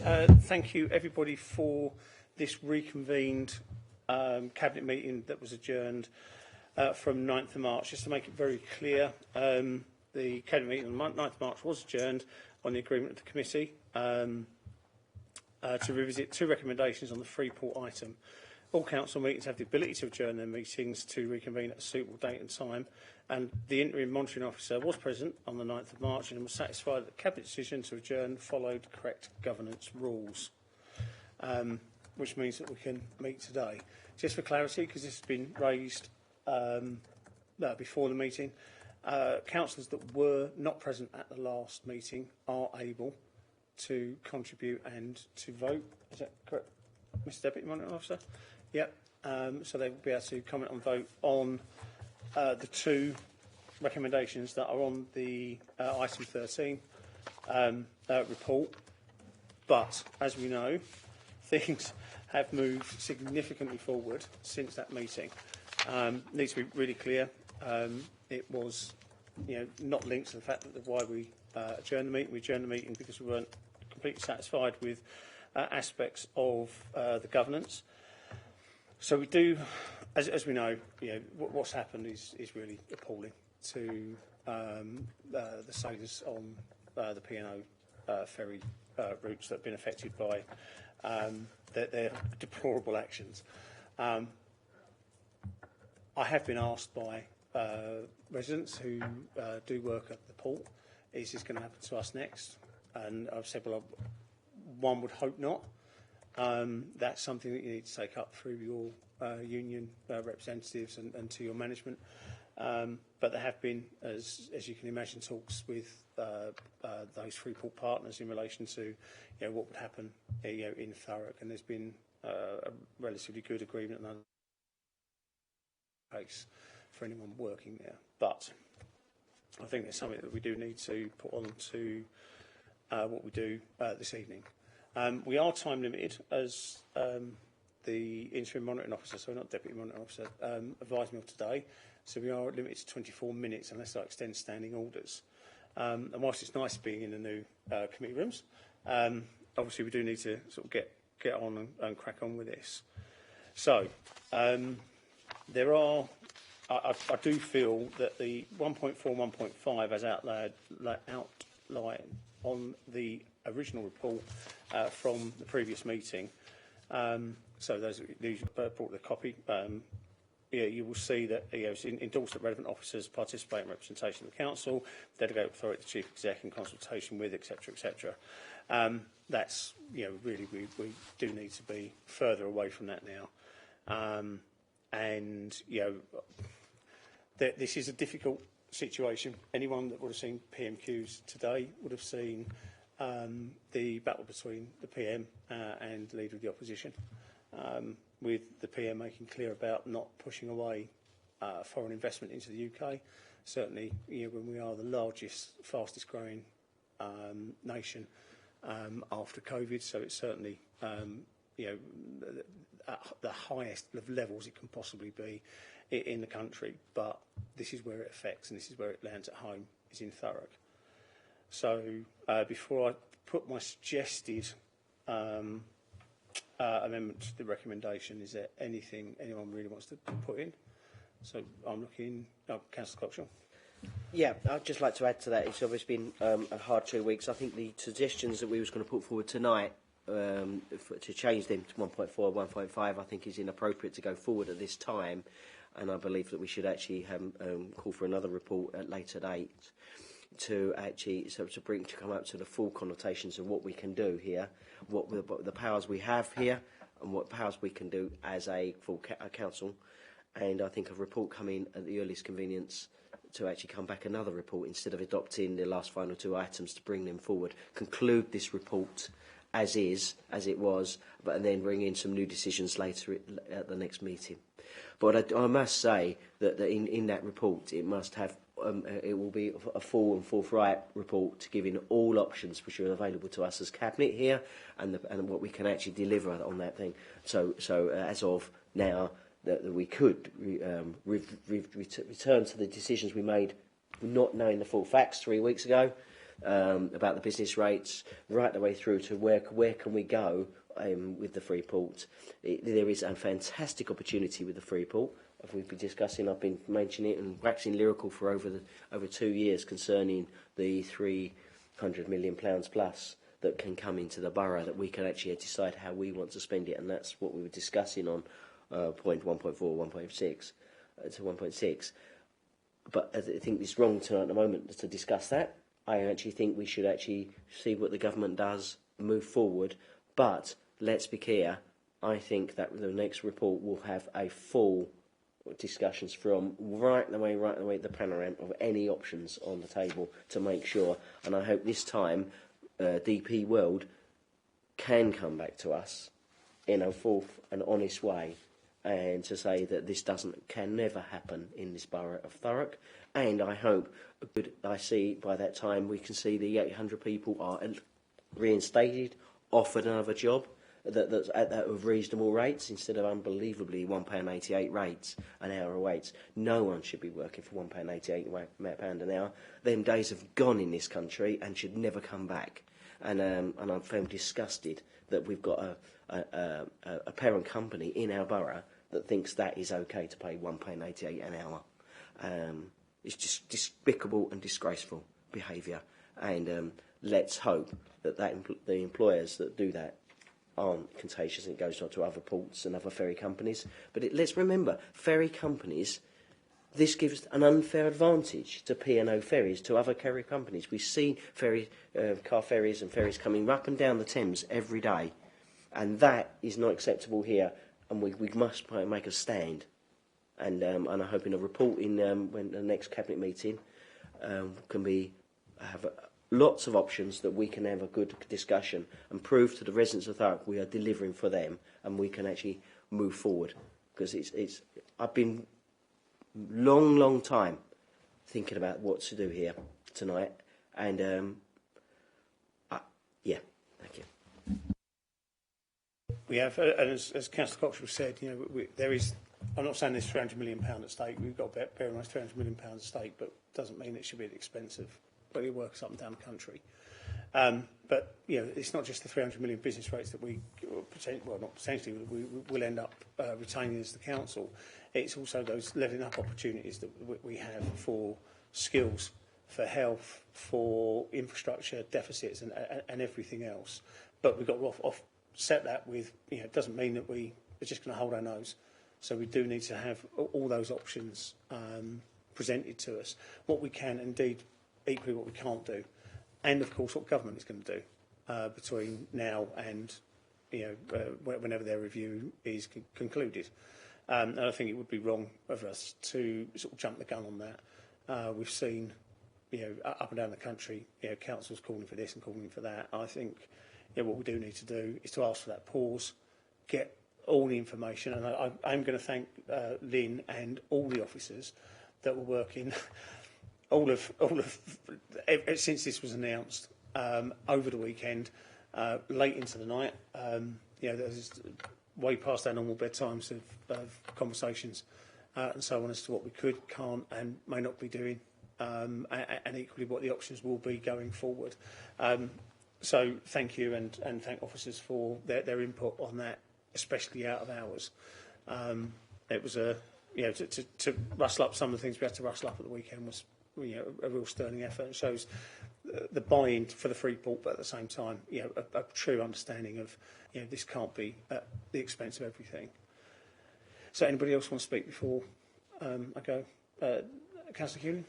Thank you, everybody, for this reconvened Cabinet meeting that was adjourned from 9th of March. Just to make it very clear, the Cabinet meeting on 9th of March was adjourned on the agreement of the committee to revisit 2 recommendations on the Freeport item. All council meetings have the ability to adjourn their meetings to reconvene at a suitable date and time, and the interim monitoring officer was present on the 9th of March and was satisfied that the Cabinet decision to adjourn followed correct governance rules, which means that we can meet today. Just for clarity, because this has been raised before the meeting, councillors that were not present at the last meeting are able to contribute and to vote. Is that correct, Mr Deputy Monitoring Officer? Yep. So they will be able to comment and vote on the 2 recommendations that are on the item 13 report. But as we know, things have moved significantly forward since that meeting. Needs to be really clear. It was, not linked to the fact that why we adjourned the meeting. We adjourned the meeting because we weren't completely satisfied with aspects of the governance. So we do, as we know, what's happened is really appalling to the sailors on the P&O ferry routes that have been affected by their deplorable actions. I have been asked by residents who do work at the port, is this going to happen to us next? And I've said, well, one would hope not. That's something that you need to take up through your union representatives and to your management. But there have been, as you can imagine, talks with those Freeport partners in relation to what would happen in Thurrock, and there's been a relatively good agreement on the case for anyone working there. But I think there's something that we do need to put on to what we do this evening. We are time limited, as the interim monitoring officer, so not deputy monitoring officer, advised me of today. So we are limited to 24 minutes unless I extend standing orders. And whilst it's nice being in the new committee rooms, obviously we do need to sort of get on and crack on with this. So there are, I do feel that the 1.4 and 1.5 as outlined on the original report from the previous meeting. So those who brought the copy, you will see that it's endorsed that relevant officers participate in representation of the council, delegate authority to the chief exec in consultation with, etc., etc. That's really we do need to be further away from that now, and this is a difficult situation. Anyone that would have seen PMQs today would have seen the battle between the PM and the leader of the opposition, with the PM making clear about not pushing away foreign investment into the UK. Certainly, when we are the largest, fastest growing nation after COVID, so it's certainly at the highest of levels it can possibly be in the country. But this is where it affects, and this is where it lands at home, is in Thurrock. So before I put my suggested amendment to the recommendation, is there anything anyone really wants to put in? So I'm looking, Councillor Cockshaw. Yeah, I'd just like to add to that. It's obviously been a hard 2 weeks. I think the suggestions that we was going to put forward tonight to change them to 1.4 or 1.5, I think is inappropriate to go forward at this time, and I believe that we should actually call for another report at later date to actually to come up to the full connotations of what we can do here, what the powers we have here, and what powers we can do as a full council. And I think a report coming at the earliest convenience to actually come back another report instead of adopting the last final 2 items, to bring them forward, conclude this report as it was, but then bring in some new decisions later at the next meeting. But I must say that in that report it must have it will be a full and forthright report giving all options which are available to us as Cabinet here, and what we can actually deliver on that thing. So as of now, that we could return to the decisions we made, not knowing the full facts 3 weeks ago, about the business rates, right the way through to where can we go with the free port. There is a fantastic opportunity with the free port. As we've been discussing, I've been mentioning it and waxing lyrical for over 2 years concerning the £300 million plus that can come into the borough, that we can actually decide how we want to spend it, and that's what we were discussing on point 1.4, 1.6 to 1.6. But I think it's wrong at the moment to discuss that. I actually think we should actually see what the government does, move forward. But let's be clear, I think that the next report will have a full discussions from right the way the panorama of any options on the table to make sure. And I hope this time DP World can come back to us in a full and honest way, and to say that this can never happen in this borough of Thurrock. And I hope, I see by that time we can see the 800 people are reinstated, offered another job that's at reasonable rates instead of unbelievably £1.88 rates an hour rates. No one should be working for £1.88 an hour. Them days have gone in this country and should never come back. And I feel disgusted that we've got a parent company in our borough that thinks that is okay to pay £1.88 an hour. It's just despicable and disgraceful behaviour. And let's hope that the employers that do that aren't contagious and it goes on to other ports and other ferry companies. But let's remember, ferry companies, this gives an unfair advantage to P&O ferries, to other ferry companies. We see car ferries and ferries coming up and down the Thames every day, and that is not acceptable here, and we must make a stand. And I'm hoping a report in when the next cabinet meeting can have lots of options that we can have a good discussion and prove to the residents of Thurrock we are delivering for them, and we can actually move forward. Because I've been long time thinking about what to do here tonight, and yeah, thank you. We have, and as Councillor Coxwell said, there is. I'm not saying there's £300 million at stake. We've got to bear in mind £300 million at stake, but doesn't mean it should be expensive. But it works up and down the country. But it's not just the £300 million business rates that we will end up retaining as the council. It's also those levelling up opportunities that we have for skills, for health, for infrastructure deficits, and everything else. But we've got to offset that with. It doesn't mean that we are just going to hold our nose. So we do need to have all those options presented to us. What we can, indeed, equally what we can't do, and of course what government is going to do between now and whenever their review is concluded. And I think it would be wrong of us to sort of jump the gun on that. We've seen, up and down the country, councils calling for this and calling for that. I think what we do need to do is to ask for that pause, get all the information, and I'm going to thank Lynn and all the officers that were working since this was announced over the weekend, late into the night. There's way past our normal bedtimes of conversations and so on as to what we could, can't, and may not be doing, and equally what the options will be going forward. So thank you, and thank officers for their input on that, especially out of hours. It was to rustle up some of the things we had to rustle up at the weekend was a real sterling effort, and shows the buy-in for the free port, but at the same time, a true understanding of this can't be at the expense of everything. So anybody else want to speak before I go? Councillor Hewlin.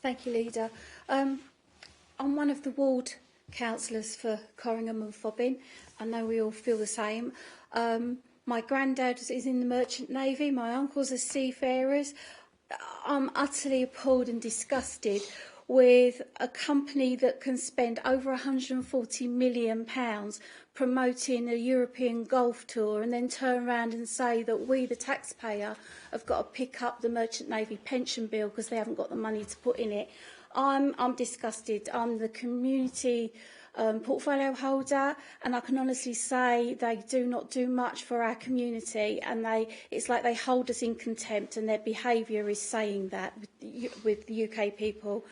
Thank you, Leader. I'm one of the ward councillors for Corringham and Fobbing. I know we all feel the same. My granddad is in the Merchant Navy. My uncles are seafarers. I'm utterly appalled and disgusted with a company that can spend over £140 million promoting a European golf tour and then turn around and say that we, the taxpayer, have got to pick up the Merchant Navy pension bill because they haven't got the money to put in it. I'm disgusted. I'm the community portfolio holder, and I can honestly say they do not do much for our community, and it's like they hold us in contempt, and their behaviour is saying that with the UK people.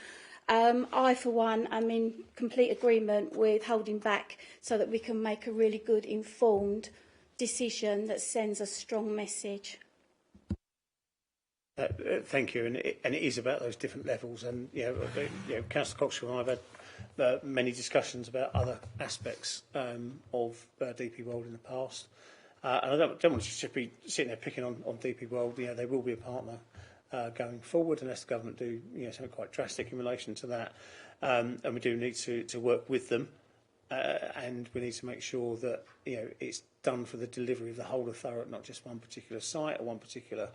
I, for one, am in complete agreement with holding back so that we can make a really good, informed decision that sends a strong message. Thank you, and it is about those different levels. And Councillor Coxhill and I have had many discussions about other aspects of DP World in the past, and I don't want to just be sitting there picking on DP World. They will be a partner going forward unless the government do something quite drastic in relation to that, and we do need to work with them, and we need to make sure that it's done for the delivery of the whole of Thurrock, not just one particular site or one particular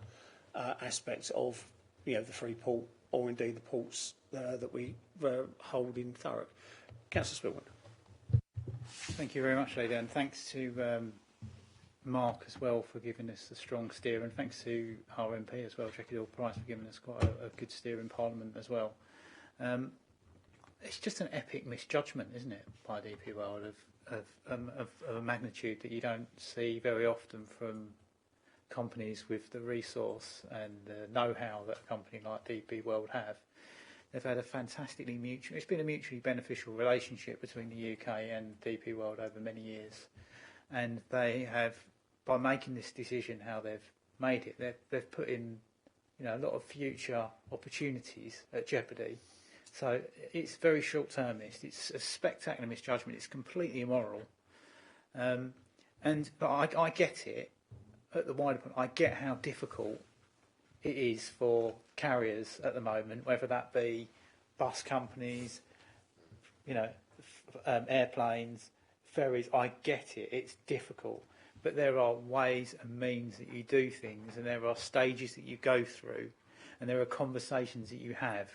aspects of the free port, or indeed the ports that we hold in Thurrock. Councillor Spillman. Thank you very much, Leader, and thanks to Mark as well for giving us a strong steer, and thanks to our MP as well, Jackie Price, for giving us quite a good steer in Parliament as well. It's just an epic misjudgment, isn't it, by DP World of a magnitude that you don't see very often from companies with the resource and the know-how that a company like DP World have. They've had it's been a mutually beneficial relationship between the UK and DP World over many years, and they have, by making this decision how they've made it, they've put in a lot of future opportunities at jeopardy. So it's very short-termist. It's a spectacular misjudgment. It's completely immoral, but I get it. At the wider point, I get how difficult it is for carriers at the moment, whether that be bus companies, airplanes, ferries. I get it. It's difficult. But there are ways and means that you do things, and there are stages that you go through, and there are conversations that you have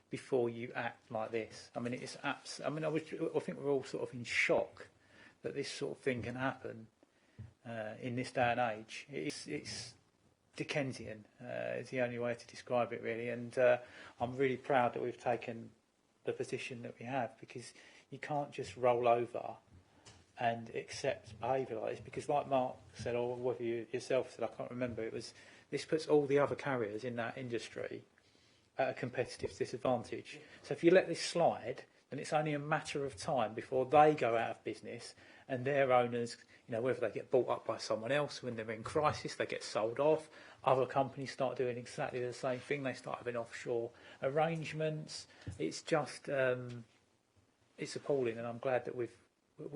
before you act like this. I mean, I think we're all sort of in shock that this sort of thing can happen in this day and age. It's Dickensian is the only way to describe it, really. And I'm really proud that we've taken the position that we have, because you can't just roll over and accept behaviour like this, because like Mark said, or whether you yourself said, I can't remember, this puts all the other carriers in that industry at a competitive disadvantage. So if you let this slide, then it's only a matter of time before they go out of business, and their owners, whether they get bought up by someone else when they're in crisis, they get sold off, other companies start doing exactly the same thing, they start having offshore arrangements. It's just, it's appalling, and I'm glad that we're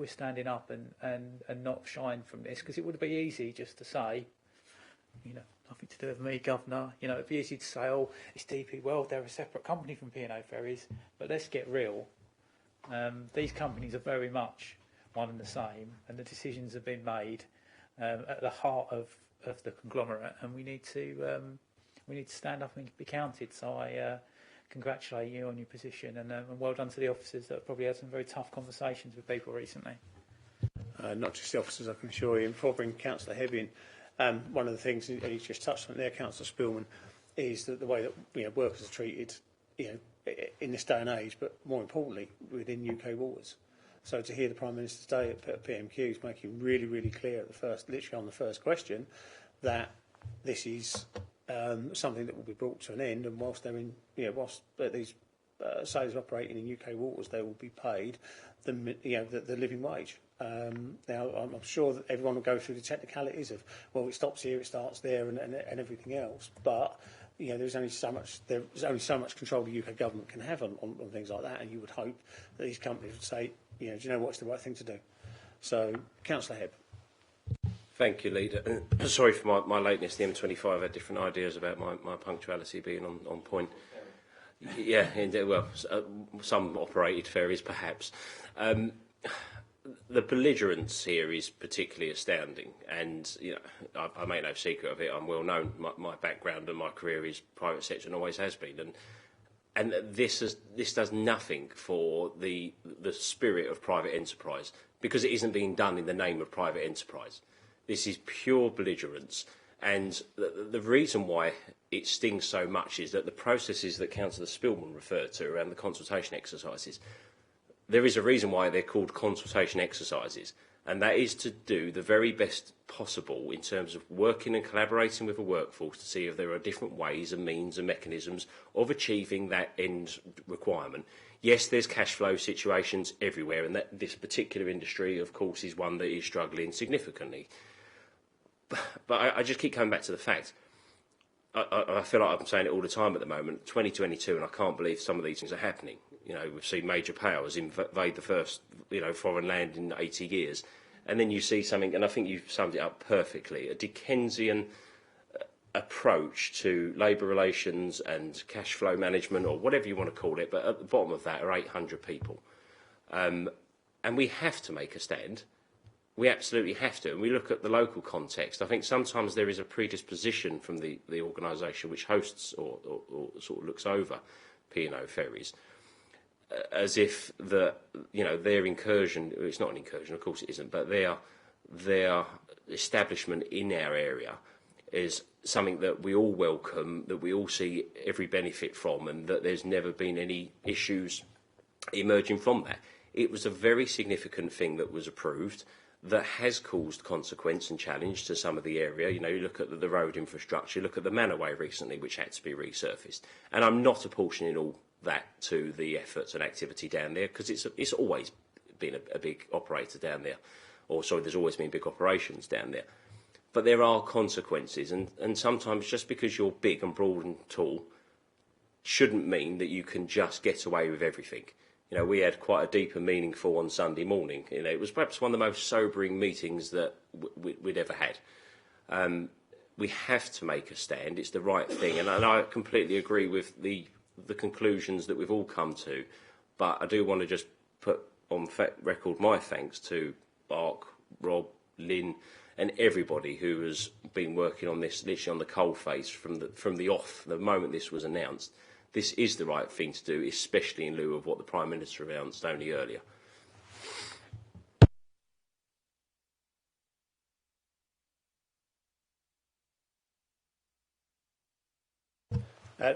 standing up and not shying from this, because it would be easy just to say, nothing to do with me, Governor. It'd be easy to say, oh, it's DP World, they're a separate company from P&O Ferries. But let's get real. These companies are very much one and the same, and the decisions have been made at the heart of the conglomerate, and we need to stand up and be counted. So I congratulate you on your position, and well done to the officers that have probably had some very tough conversations with people recently. Not just the officers, I can assure you. Before I bring Councillor Hebb in, one of the things, and you just touched on it there, Councillor Spillman, is that the way that workers are treated, in this day and age, but more importantly within UK waters. So to hear the Prime Minister today at PMQs making really, really clear literally on the first question, that this is something that will be brought to an end, and whilst they're in, whilst these sailors operating in UK waters, they will be paid the living wage. Now, I'm sure that everyone will go through the technicalities of, well, it stops here, it starts there, and everything else. But there's only so much control the UK government can have on things like that, and you would hope that these companies would say, do you know what's the right thing to do? So, Councillor Hebb. Thank you, Leader. Sorry for my lateness. The M25 had different ideas about my punctuality being on point. Yeah, indeed. Well, some operated ferries, perhaps. The belligerence here is particularly astounding, and I make no secret of it. I'm well known. My background and my career is private sector and always has been, and this does nothing for the spirit of private enterprise, because it isn't being done in the name of private enterprise. This is pure belligerence, and the reason why it stings so much is that the processes that Councillor Spillman referred to around the consultation exercises, there is a reason why they're called consultation exercises, and that is to do the very best possible in terms of working and collaborating with a workforce to see if there are different ways and means and mechanisms of achieving that end requirement. Yes, there's cash flow situations everywhere, and that this particular industry, of course, is one that is struggling significantly. But I just keep coming back to the fact. I feel like I'm saying it all the time at the moment, 2022, and I can't believe some of these things are happening. You know, we've seen major powers invade the first, foreign land in 80 years. And then you see something, and I think you've summed it up perfectly, a Dickensian approach to labour relations and cash flow management, or whatever you want to call it, but at the bottom of that are 800 people. And we have to make a stand. We absolutely have to. And we look at the local context. I think sometimes there is a predisposition from the organisation which hosts or sort of looks over P&O ferries, as if their incursion, it's not an incursion, of course it isn't, but their establishment in our area is something that we all welcome, that we all see every benefit from, and that there's never been any issues emerging from that. It was a very significant thing that was approved that has caused consequence and challenge to some of the area. You look at the road infrastructure, look at the Manaway recently, which had to be resurfaced. And I'm not apportioning all that to the efforts and activity down there, because it's always been a big operator down there. There's always been big operations down there. But there are consequences, and sometimes just because you're big and broad and tall shouldn't mean that you can just get away with everything. We had quite a deep and meaningful on Sunday morning. It was perhaps one of the most sobering meetings that we'd ever had. We have to make a stand. It's the right thing. And I completely agree with the conclusions that we've all come to. But I do want to just put on record my thanks to Mark, Rob, Lynn, and everybody who has been working on this literally on the coalface from the moment this was announced. This is the right thing to do, especially in lieu of what the Prime Minister announced only earlier.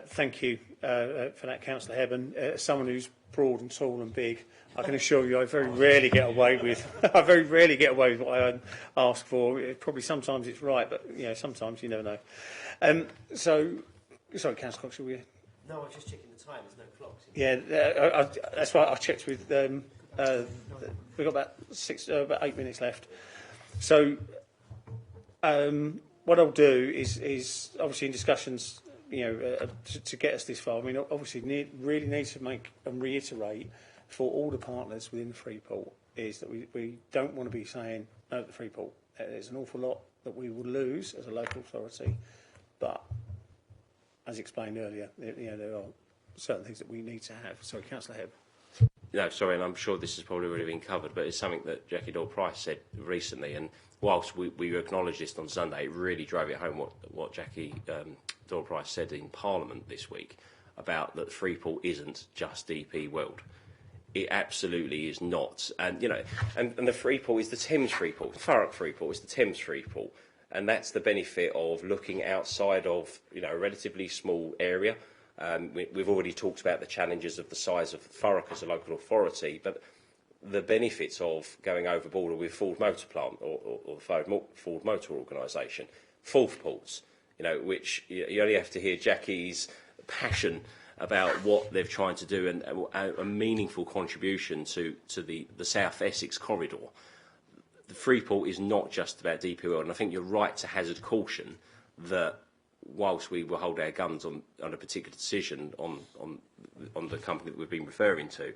Thank you for that, Councillor Hebben. As someone who's broad and tall and big, I can assure you I very rarely get away with what I ask for. Probably sometimes it's right, but sometimes you never know. Sorry, Councillor Cox, were you? No, I was just checking the time. There's no clocks. Yeah, that's right. I checked with. We've got about 8 minutes left. So, what I'll do is obviously in discussions, to get us this far. I mean, obviously, really need to make and reiterate for all the partners within the Freeport is that we don't want to be saying no to the Freeport. There's an awful lot that we will lose as a local authority, but as explained earlier, there are certain things that we need to have. Sorry, Councillor Hebb. No, sorry, and I'm sure this has probably already been covered, but it's something that Jackie Doyle-Price said recently, and whilst we acknowledged this on Sunday, it really drove it home what Jackie Doyle-Price said in Parliament this week about that Freeport isn't just DP World. It absolutely is not. And the Freeport is the Thames Freeport. Thurrock Freeport is the Thames Freeport. And that's the benefit of looking outside of a relatively small area. We've already talked about the challenges of the size of Thurrock as a local authority, but the benefits of going over border with Ford Motor Plant or the Ford Motor Organisation, Forth Ports, which you only have to hear Jackie's passion about what they're trying to do and a meaningful contribution to the South Essex corridor. The Freeport is not just about DP World, and I think you're right to hazard caution that whilst we will hold our guns on a particular decision on the company that we've been referring to,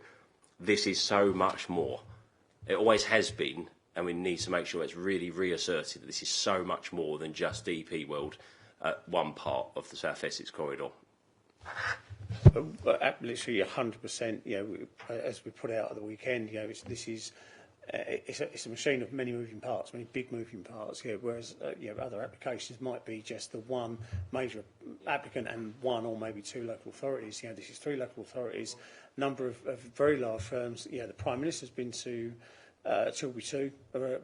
this is so much more. It always has been, and we need to make sure it's really reasserted that this is so much more than just DP World at one part of the South Essex corridor. Literally 100%. As we put out at the weekend, it's a machine of many moving parts, many big moving parts. Whereas other applications might be just the one major applicant and one or maybe two local authorities. This is 3 local authorities, number of very large firms. The Prime Minister's been to Tilbury 2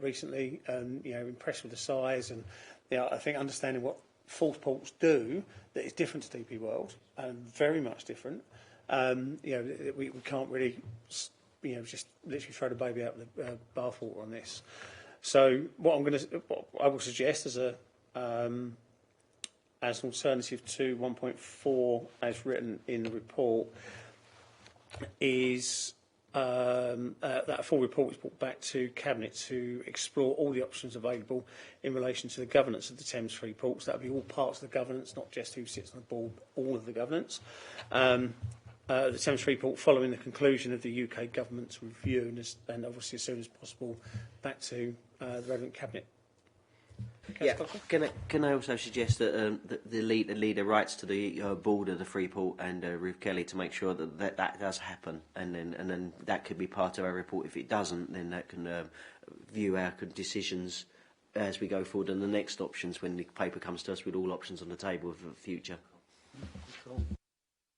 recently, and impressed with the size and I think understanding what Forth Ports do that is different to DP World, and very much different. We can't really just literally throw the baby out with the bathwater on this. So what I will suggest as an alternative to 1.4 as written in the report is that a full report is brought back to Cabinet to explore all the options available in relation to the governance of the Thames Free Ports. That will be all parts of the governance, not just who sits on the board, all of the governance. The Thames Free Port following the conclusion of the UK Government's review and obviously as soon as possible back to the relevant Cabinet. Yeah, can I also suggest that the leader writes to the board of the Freeport and Ruth Kelly to make sure that does happen, and then that could be part of our report. If it doesn't, then that can view our decisions as we go forward and the next options when the paper comes to us with all options on the table for the future.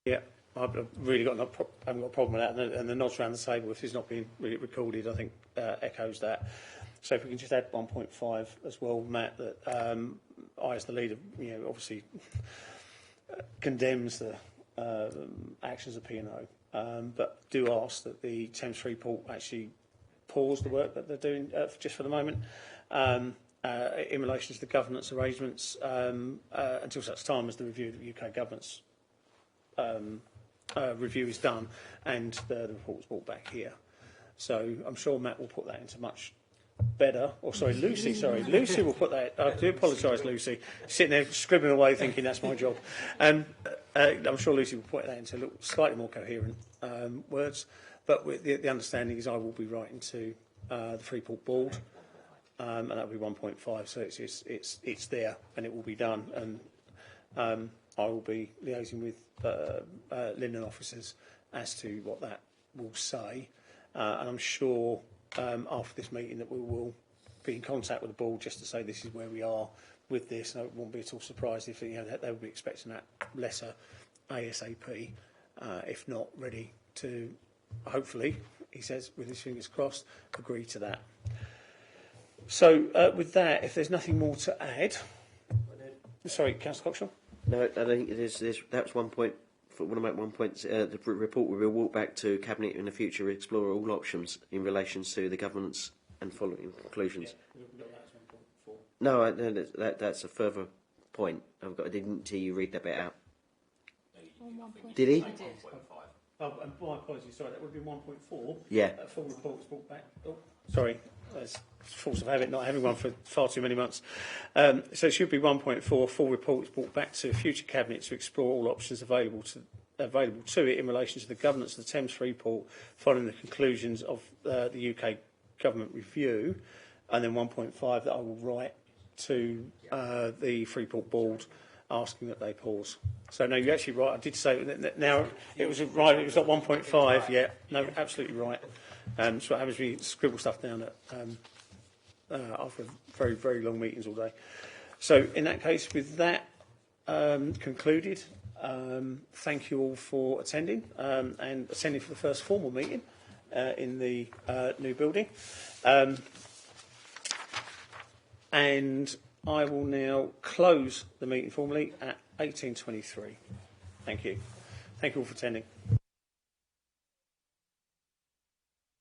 Yeah, I've really got haven't got a problem with that, and the nods around the table, if it's not being recorded, I think echoes that. So if we can just add 1.5 as well, Matt, that I, as the leader, obviously condemns the actions of P&O, but do ask that the Thames Free Port actually pause the work that they're doing just for the moment in relation to the governance arrangements until such time as the review of the UK government's review is done and the report's brought back here. So I'm sure Matt will put that into much better, Lucy will put that. I do apologise, Lucy, sitting there scribbling away thinking that's my job. I'm sure Lucy will put that into slightly more coherent words, but with the understanding is I will be writing to the Freeport board, and that will be 1.5, so it's there and it will be done, and I will be liaising with Linden officers as to what that will say, and I'm sure after this meeting that we will be in contact with the board just to say this is where we are with this, and I won't be at all surprised if they will be expecting that letter ASAP, if not ready to, hopefully, he says with his fingers crossed, agree to that. So with that, if there's nothing more to add, sorry, Councillor Coxall. No, I don't think it is. That's one point. I want to make one point. The report will be walked back to Cabinet in the future, explore all options in relation to the governance and following conclusions. No, that's a further point. I didn't hear you read that bit out. Did he? Oh, and my apologies, sorry, that would be 1.4. Yeah. Full reports brought back. Oh, sorry, that's force of habit, not having one for far too many months. So it should be 1.4. Full reports brought back to future Cabinet to explore all options available to it in relation to the governance of the Thames Free Port following the conclusions of the UK Government review, and then 1.5 that I will write to the Freeport board asking that they pause. So no, you're actually right. I did say now it was right. It was not 1.5. Yeah, no, absolutely right. So what happens when you scribble stuff down after very, very long meetings all day. So in that case, with that concluded, thank you all for attending and attending for the first formal meeting in the new building. And I will now close the meeting formally at 18:23. Thank you. Thank you all for attending.